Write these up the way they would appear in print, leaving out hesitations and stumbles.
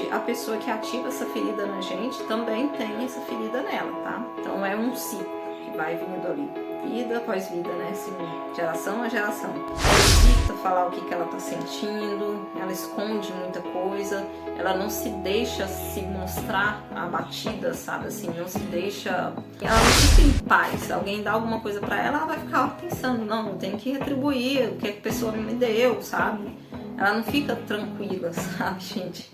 verdade, a pessoa que ativa essa ferida na gente também tem essa ferida nela, tá? Então é um ciclo que vai vindo ali, vida após vida, né? Assim, geração a geração. Ela evita falar o que ela tá sentindo, ela esconde muita coisa, ela não se deixa se mostrar abatida, sabe? Assim, não se deixa... Ela não fica em paz. Alguém dá alguma coisa pra ela, ela vai ficar pensando, não, eu tenho que retribuir o que a pessoa me deu, sabe? Ela não fica tranquila, sabe, gente?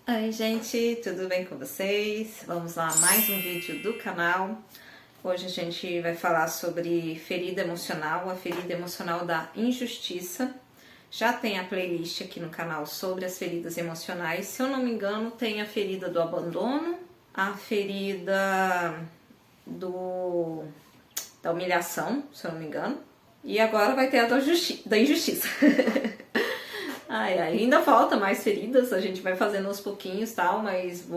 Oi, gente, tudo bem com vocês? Vamos lá, mais um vídeo do canal. Hoje a gente vai falar sobre ferida emocional, a ferida emocional da injustiça. Já tem a playlist aqui no canal sobre as feridas emocionais. Se eu não me engano, tem a ferida do abandono, a ferida da humilhação, se eu não me engano. E agora vai ter a da injustiça. Ainda falta mais feridas, a gente vai fazendo aos pouquinhos, tal, mas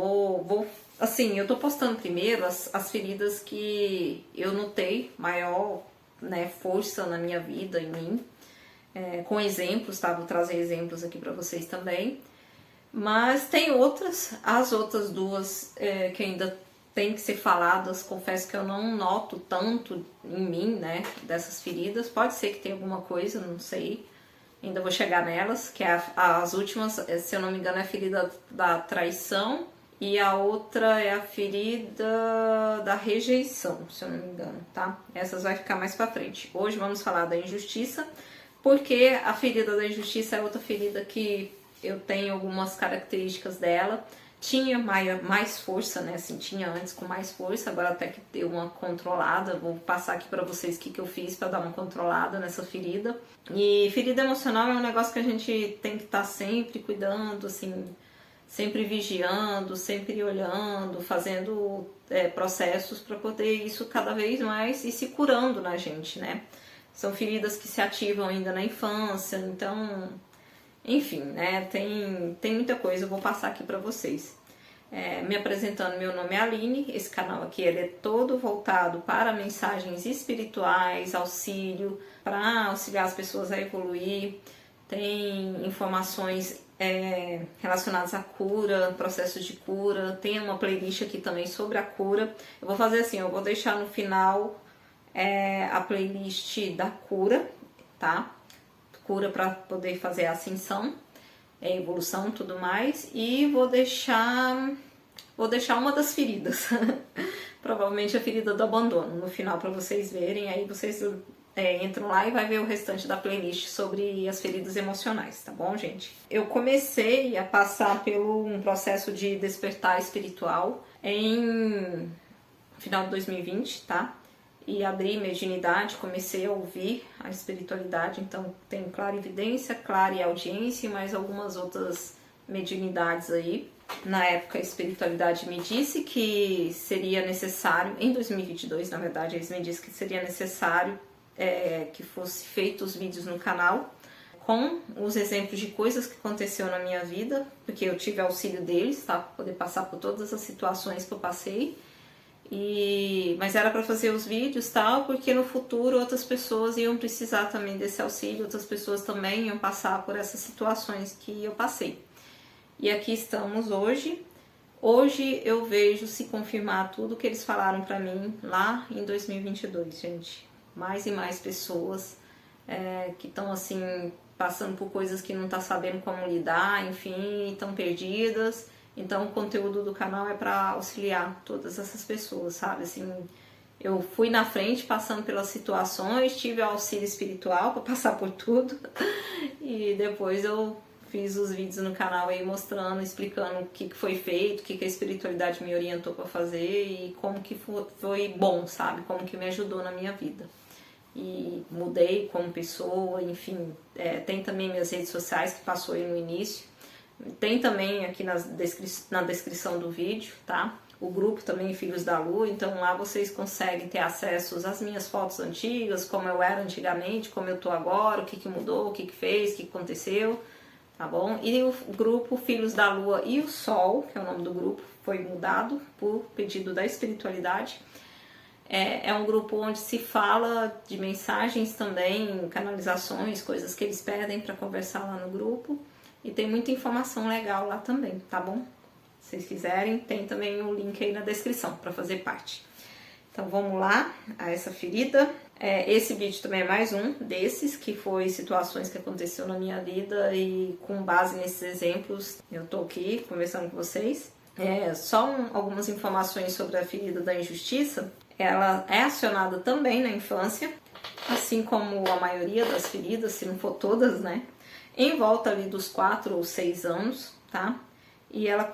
assim, eu tô postando primeiro as feridas que eu notei maior, né, força na minha vida, em mim, com exemplos, tá? Vou trazer exemplos aqui pra vocês também. Mas tem outras, as outras duas que ainda tem que ser faladas, confesso que eu não noto tanto em mim, né, dessas feridas. Pode ser que tenha alguma coisa, não sei. Ainda vou chegar nelas, que é as últimas, se eu não me engano, é a ferida da traição e a outra é a ferida da rejeição, se eu não me engano, tá? Essas vai ficar mais pra frente. Hoje vamos falar da injustiça, porque a ferida da injustiça é outra ferida que eu tenho algumas características dela. Tinha mais força, né? Assim, tinha antes com mais força, agora até que deu uma controlada. Vou passar aqui pra vocês o que eu fiz pra dar uma controlada nessa ferida. E ferida emocional é um negócio que a gente tem que estar sempre cuidando, assim, sempre vigiando, sempre olhando, fazendo processos pra poder isso cada vez mais ir se curando na gente, né? São feridas que se ativam ainda na infância, então... Enfim, né, tem muita coisa, eu vou passar aqui pra vocês. Me apresentando, meu nome é Aline, esse canal aqui ele é todo voltado para mensagens espirituais, auxílio, para auxiliar as pessoas a evoluir. Tem informações relacionadas à cura, processos de cura, tem uma playlist aqui também sobre a cura. Eu vou fazer assim, eu vou deixar no final a playlist da cura, tá? Cura para poder fazer a ascensão, evolução, tudo mais, e vou deixar uma das feridas, provavelmente a ferida do abandono, no final para vocês verem, aí vocês entram lá e vai ver o restante da playlist sobre as feridas emocionais, tá bom, gente? Eu comecei a passar pelo um processo de despertar espiritual em final de 2020, tá? E abri mediunidade, comecei a ouvir a espiritualidade, então tem clarividência, clareaudiência e mais algumas outras mediunidades aí. Na época a espiritualidade me disse que seria necessário, em 2022 na verdade, eles me disseram que seria necessário que fosse feitos vídeos no canal com os exemplos de coisas que aconteceu na minha vida, porque eu tive auxílio deles, tá? Para poder passar por todas as situações que eu passei. Mas era para fazer os vídeos tal, porque no futuro outras pessoas iam precisar também desse auxílio, outras pessoas também iam passar por essas situações que eu passei. E aqui estamos hoje. Hoje eu vejo se confirmar tudo que eles falaram para mim lá em 2022, gente. Mais e mais pessoas que estão assim passando por coisas que não estão sabendo como lidar, enfim, estão perdidas. Então o conteúdo do canal é para auxiliar todas essas pessoas, sabe? Assim, eu fui na frente passando pelas situações, tive auxílio espiritual para passar por tudo. E depois eu fiz os vídeos no canal aí mostrando, explicando o que foi feito, o que a espiritualidade me orientou para fazer e como que foi bom, sabe? Como que me ajudou na minha vida. E mudei como pessoa, enfim. Tem também minhas redes sociais que passou aí no início. Tem também aqui na descrição do vídeo, tá? O grupo também Filhos da Lua, então lá vocês conseguem ter acesso às minhas fotos antigas, como eu era antigamente, como eu tô agora, o que mudou, o que fez, o que aconteceu, tá bom? E o grupo Filhos da Lua e o Sol, que é o nome do grupo, foi mudado por pedido da espiritualidade. É um grupo onde se fala de mensagens também, canalizações, coisas que eles pedem para conversar lá no grupo. E tem muita informação legal lá também, tá bom? Se vocês quiserem, tem também o link aí na descrição para fazer parte. Então vamos lá a essa ferida. Esse vídeo também é mais um desses, que foi situações que aconteceu na minha vida e com base nesses exemplos eu tô aqui conversando com vocês. Algumas informações sobre a ferida da injustiça. Ela é acionada também na infância, assim como a maioria das feridas, se não for todas, né? Em volta ali dos 4 ou 6 anos, tá? E ela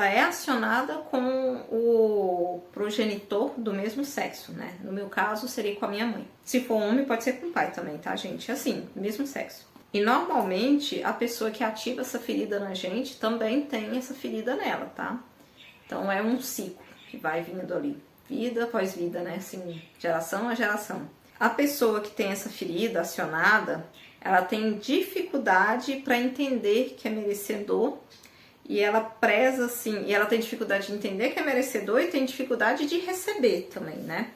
é acionada com o progenitor do mesmo sexo, né? No meu caso, seria com a minha mãe. Se for homem, pode ser com o pai também, tá, gente? Assim, mesmo sexo. E normalmente, a pessoa que ativa essa ferida na gente também tem essa ferida nela, tá? Então, é um ciclo que vai vindo ali. Vida após vida, né? Assim, geração a geração. A pessoa que tem essa ferida acionada, ela tem dificuldade para entender que é merecedor. E ela preza, assim, e ela tem dificuldade de entender que é merecedor e tem dificuldade de receber também, né?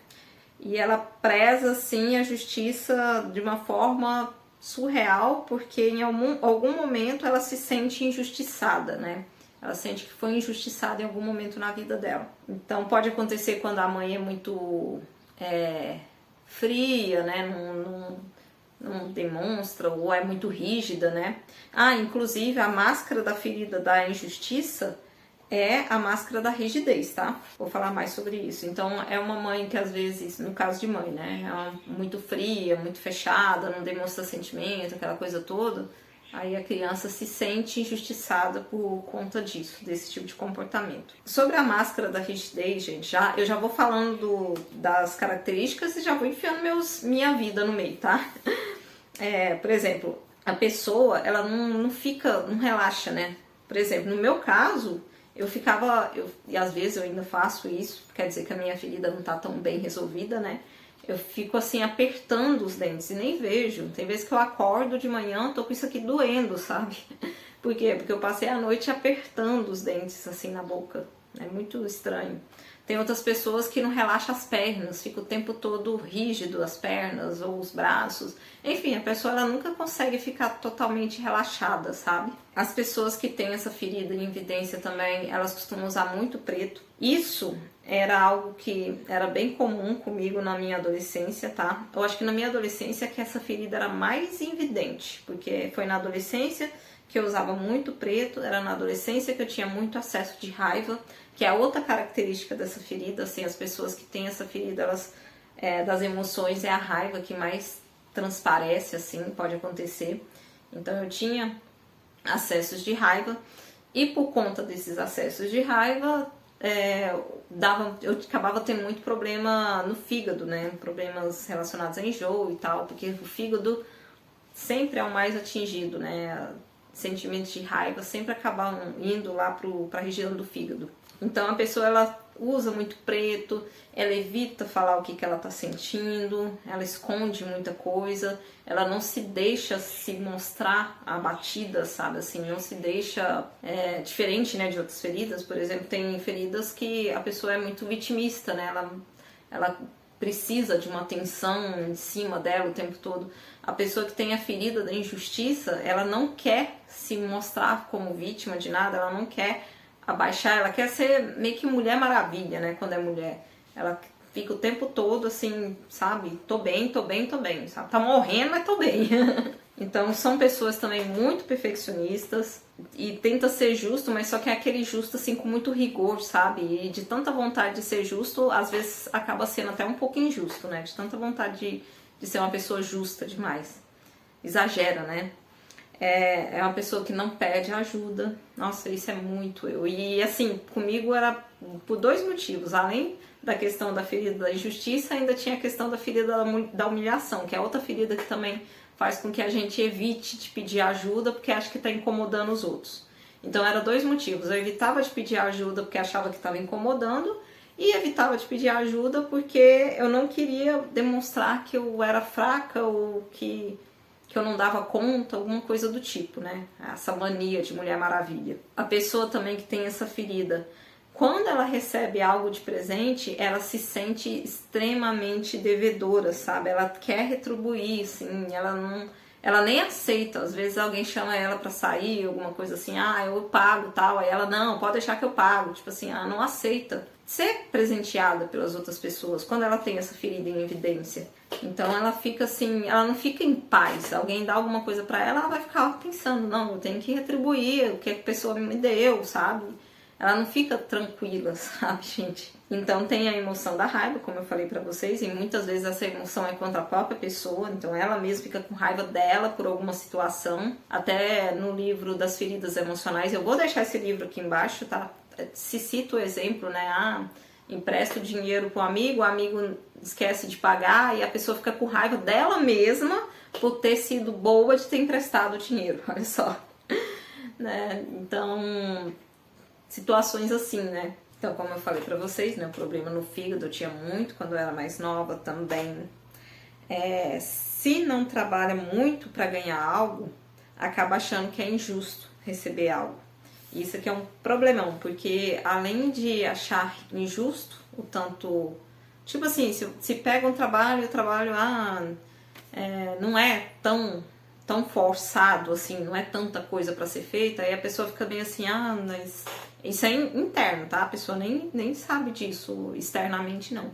E ela preza, assim, a justiça de uma forma surreal, porque em algum momento ela se sente injustiçada, né? Ela sente que foi injustiçada em algum momento na vida dela. Então pode acontecer quando a mãe é muito fria, né? Não demonstra ou é muito rígida, né? Inclusive a máscara da ferida da injustiça é a máscara da rigidez, tá? Vou falar mais sobre isso. Então é uma mãe que às vezes, no caso de mãe, né? É muito fria, muito fechada, não demonstra sentimento, aquela coisa toda. Aí a criança se sente injustiçada por conta disso, desse tipo de comportamento. Sobre a máscara da rigidez, gente, eu já vou falando das características e já vou enfiando minha vida no meio, tá? Por exemplo, a pessoa, ela não relaxa, né? Por exemplo, no meu caso, e às vezes eu ainda faço isso, quer dizer que a minha ferida não tá tão bem resolvida, né? Eu fico assim apertando os dentes e nem vejo. Tem vezes que eu acordo de manhã, tô com isso aqui doendo, sabe? Por quê? Porque eu passei a noite apertando os dentes assim na boca. É muito estranho. Tem outras pessoas que não relaxam as pernas, fica o tempo todo rígido as pernas ou os braços. Enfim, a pessoa ela nunca consegue ficar totalmente relaxada, sabe? As pessoas que têm essa ferida em evidência também, elas costumam usar muito preto. Isso era algo que era bem comum comigo na minha adolescência, tá? Eu acho que na minha adolescência que essa ferida era mais evidente, porque foi na adolescência que eu usava muito preto, era na adolescência que eu tinha muito acesso de raiva, que é outra característica dessa ferida, assim, as pessoas que têm essa ferida, elas, das emoções, é a raiva que mais transparece, assim, pode acontecer. Então eu tinha acessos de raiva, e por conta desses acessos de raiva, eu acabava tendo muito problema no fígado, né, problemas relacionados a enjoo e tal, porque o fígado sempre é o mais atingido, né, sentimentos de raiva sempre acabam indo lá para a região do fígado. Então a pessoa ela usa muito preto, ela evita falar o que ela está sentindo, ela esconde muita coisa, ela não se deixa se mostrar abatida, sabe, assim, não se deixa, diferente, né, de outras feridas, por exemplo, tem feridas que a pessoa é muito vitimista, né, ela precisa de uma atenção em cima dela o tempo todo. A pessoa que tem a ferida da injustiça, ela não quer se mostrar como vítima de nada, ela não quer abaixar, ela quer ser meio que Mulher Maravilha, né, quando é mulher. Ela fica o tempo todo assim, sabe, tô bem, sabe, tá morrendo, mas tô bem. Então são pessoas também muito perfeccionistas e tenta ser justo, mas só que é aquele justo assim com muito rigor, sabe, e de tanta vontade de ser justo, às vezes acaba sendo até um pouco injusto, né, de tanta vontade de ser uma pessoa justa demais. Exagera, né? É uma pessoa que não pede ajuda. Nossa, isso é muito eu. E assim, comigo era por 2 motivos. Além da questão da ferida da injustiça, ainda tinha a questão da ferida da humilhação, que é outra ferida que também faz com que a gente evite de pedir ajuda porque acha que está incomodando os outros. Então eram 2 motivos. Eu evitava de pedir ajuda porque achava que estava incomodando, e evitava de pedir ajuda porque eu não queria demonstrar que eu era fraca ou que eu não dava conta, alguma coisa do tipo, né? Essa mania de Mulher Maravilha. A pessoa também que tem essa ferida, quando ela recebe algo de presente, ela se sente extremamente devedora, sabe? Ela quer retribuir, assim, ela nem aceita. Às vezes alguém chama ela pra sair, alguma coisa assim, ah, eu pago, tal. Aí ela, não, pode deixar que eu pago. Tipo assim, ela não aceita ser presenteada pelas outras pessoas quando ela tem essa ferida em evidência. Então ela fica assim, ela não fica em paz. Alguém dá alguma coisa pra ela, ela vai ficar pensando, não, eu tenho que retribuir o que a pessoa me deu, sabe? Ela não fica tranquila, sabe, gente? Então tem a emoção da raiva, como eu falei pra vocês, e muitas vezes essa emoção é contra a própria pessoa, então ela mesma fica com raiva dela por alguma situação. Até no livro das feridas emocionais, eu vou deixar esse livro aqui embaixo, tá? Se cita o exemplo, né? Ah, empresta o dinheiro pro amigo, o amigo esquece de pagar e a pessoa fica com raiva dela mesma por ter sido boa de ter emprestado o dinheiro, olha só. Né? Então, situações assim, né? Então, como eu falei pra vocês, né? O problema no fígado eu tinha muito quando eu era mais nova também. Se não trabalha muito pra ganhar algo, acaba achando que é injusto receber algo. Isso aqui é um problemão, porque além de achar injusto, o tanto... Tipo assim, se pega um trabalho, o trabalho não é tão forçado, assim, não é tanta coisa pra ser feita, aí a pessoa fica bem assim, mas isso é interno, tá? A pessoa nem sabe disso externamente, não.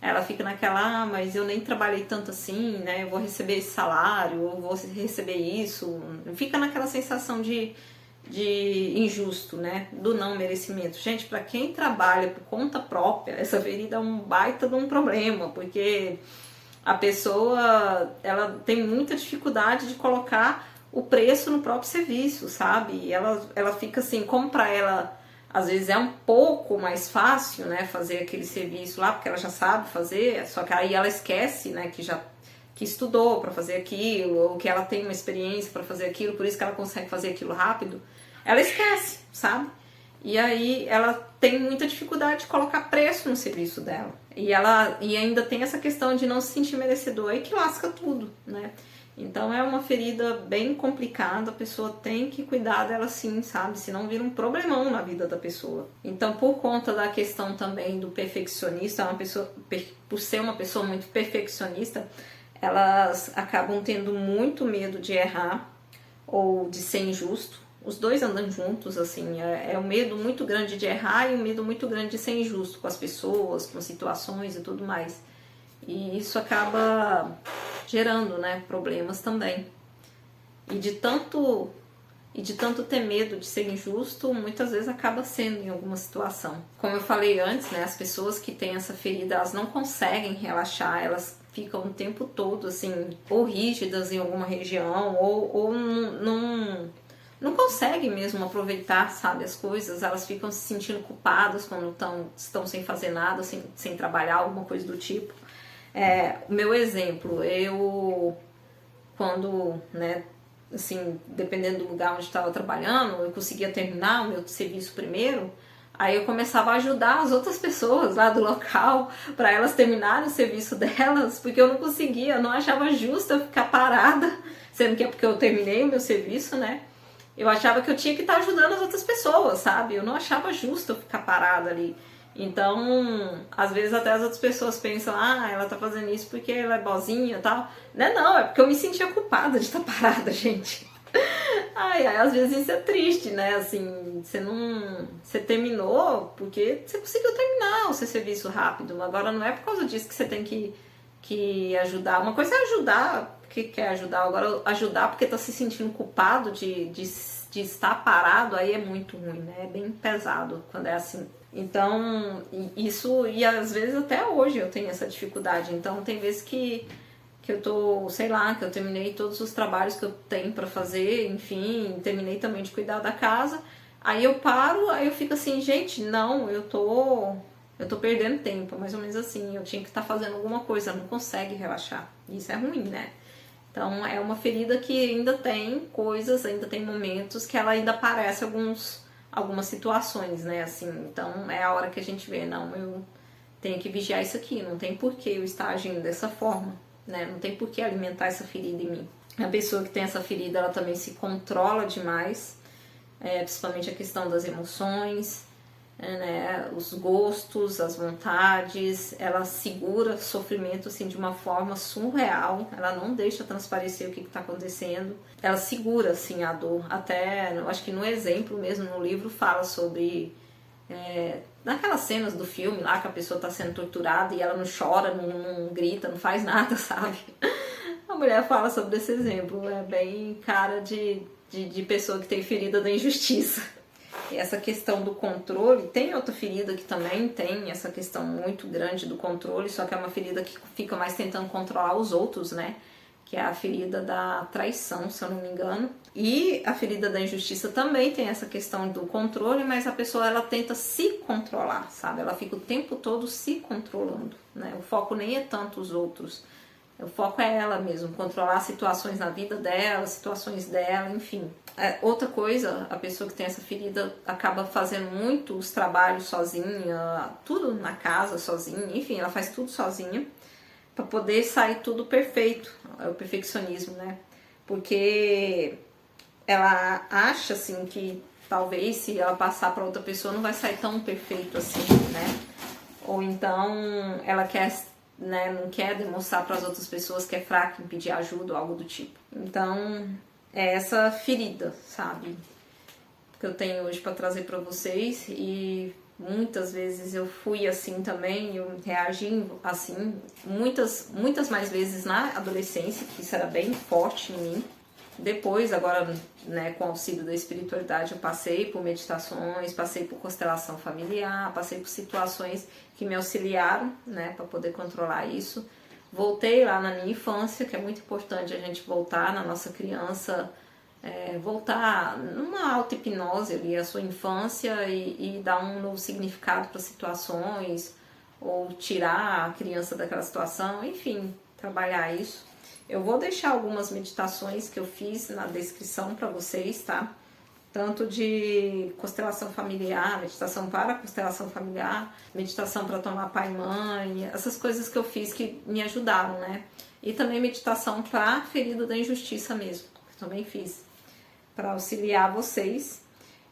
Ela fica naquela, mas eu nem trabalhei tanto assim, né? Eu vou receber esse salário, ou vou receber isso. Fica naquela sensação de injusto, né? Do não merecimento. Gente, pra quem trabalha por conta própria, essa ferida é um baita de um problema, porque a pessoa, ela tem muita dificuldade de colocar o preço no próprio serviço, sabe? E ela fica assim, como pra ela, às vezes é um pouco mais fácil, né, fazer aquele serviço lá, porque ela já sabe fazer, só que aí ela esquece, né, que estudou para fazer aquilo, ou que ela tem uma experiência para fazer aquilo, por isso que ela consegue fazer aquilo rápido, ela esquece, sabe? E aí ela tem muita dificuldade de colocar preço no serviço dela. E ainda tem essa questão de não se sentir merecedora, aí que lasca tudo, né? Então é uma ferida bem complicada, a pessoa tem que cuidar dela sim, sabe? Senão vira um problemão na vida da pessoa. Então, por conta da questão também do perfeccionista, uma pessoa, por ser uma pessoa muito perfeccionista, elas acabam tendo muito medo de errar ou de ser injusto. Os dois andam juntos, assim, é um medo muito grande de errar e um medo muito grande de ser injusto com as pessoas, com situações e tudo mais. E isso acaba gerando, né, problemas também. E de tanto ter medo de ser injusto, muitas vezes acaba sendo em alguma situação. Como eu falei antes, né, as pessoas que têm essa ferida, elas não conseguem relaxar, elas ficam o tempo todo, assim, ou rígidas em alguma região, ou não conseguem mesmo aproveitar, sabe, as coisas. Elas ficam se sentindo culpadas quando estão sem fazer nada, sem trabalhar, alguma coisa do tipo. O meu exemplo, eu quando, né, assim, dependendo do lugar onde estava trabalhando, eu conseguia terminar o meu serviço primeiro, aí eu começava a ajudar as outras pessoas lá do local para elas terminarem o serviço delas, porque eu não conseguia, eu não achava justo eu ficar parada, sendo que é porque eu terminei o meu serviço, né? Eu achava que eu tinha que estar ajudando as outras pessoas, sabe? Eu não achava justo eu ficar parada ali. Então, às vezes até as outras pessoas pensam, ela tá fazendo isso porque ela é boazinha e tal. Não, é porque eu me sentia culpada de estar parada, gente. Às vezes isso é triste, né? Assim, você terminou porque você conseguiu terminar o seu serviço rápido. Agora não é por causa disso que você tem que ajudar. Uma coisa é ajudar porque quer ajudar. Agora ajudar porque tá se sentindo culpado de estar parado, aí é muito ruim, né? É bem pesado quando é assim. Então, isso, e às vezes até hoje eu tenho essa dificuldade. Então, tem vezes que eu tô, sei lá, que eu terminei todos os trabalhos que eu tenho pra fazer, enfim, terminei também de cuidar da casa. Aí eu paro, aí eu fico assim, gente, não, eu tô perdendo tempo, mais ou menos assim. Eu tinha que estar fazendo alguma coisa, não consegue relaxar. Isso é ruim, né? Então, é uma ferida que ainda tem coisas, ainda tem momentos que ela ainda aparece algumas situações, né, assim. Então, é a hora que a gente vê, não, eu tenho que vigiar isso aqui, não tem por que eu estar agindo dessa forma, né, não tem por que alimentar essa ferida em mim. A pessoa que tem essa ferida, ela também se controla demais, principalmente a questão das emoções, né, os gostos, as vontades, ela segura o sofrimento assim de uma forma surreal, ela não deixa transparecer o que está acontecendo, ela segura assim a dor, até eu acho que no exemplo mesmo no livro fala sobre naquelas cenas do filme lá que a pessoa está sendo torturada e ela não chora, não grita, não faz nada, sabe? A mulher fala sobre esse exemplo, é bem cara de pessoa que tem ferida da injustiça. E essa questão do controle, tem outra ferida que também tem essa questão muito grande do controle, só que é uma ferida que fica mais tentando controlar os outros, né? Que é a ferida da traição, se eu não me engano. E a ferida da injustiça também tem essa questão do controle, mas a pessoa ela tenta se controlar, sabe? Ela fica o tempo todo se controlando, né? O foco nem é tanto os outros, o foco é ela mesmo, controlar situações na vida dela, situações dela, enfim. Outra coisa, a pessoa que tem essa ferida acaba fazendo muito os trabalhos sozinha, tudo na casa sozinha, enfim, ela faz tudo sozinha para poder sair tudo perfeito, é o perfeccionismo, né? Porque ela acha assim que talvez se ela passar para outra pessoa não vai sair tão perfeito assim, né? Ou então ela quer, né, não quer demonstrar para as outras pessoas que é fraca em pedir ajuda ou algo do tipo. Então é essa ferida, sabe, que eu tenho hoje para trazer para vocês. E muitas vezes eu fui assim também, eu reagi assim, muitas mais vezes na adolescência, que isso era bem forte em mim. Depois, agora, né, com o auxílio da espiritualidade, eu passei por meditações, passei por constelação familiar, passei por situações que me auxiliaram, né, para poder controlar isso. Voltei lá na minha infância, que é muito importante a gente voltar na nossa criança, voltar numa auto-hipnose ali, a sua infância e dar um novo significado para situações, ou tirar a criança daquela situação, enfim, trabalhar isso. Eu vou deixar algumas meditações que eu fiz na descrição para vocês, tá? Tanto de constelação familiar, meditação para constelação familiar, meditação para tomar pai e mãe, essas coisas que eu fiz que me ajudaram, né? E também meditação para ferida da injustiça mesmo, que também fiz, para auxiliar vocês.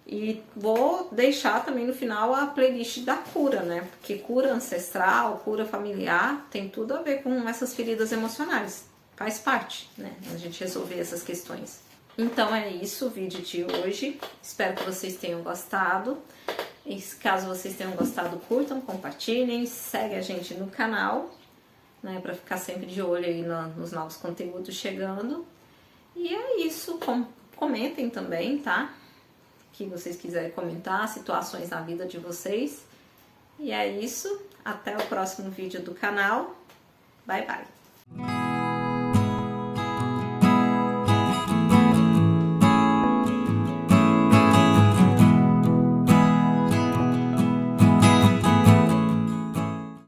E vou deixar também no final a playlist da cura, né? Porque cura ancestral, cura familiar, tem tudo a ver com essas feridas emocionais. Faz parte, né? A gente resolver essas questões. Então é isso o vídeo de hoje. Espero que vocês tenham gostado. E caso vocês tenham gostado, curtam, compartilhem, segue a gente no canal, né? Para ficar sempre de olho aí nos novos conteúdos chegando. E é isso. Comentem também, tá? Que vocês quiserem comentar, situações na vida de vocês. E é isso. Até o próximo vídeo do canal. Bye, bye.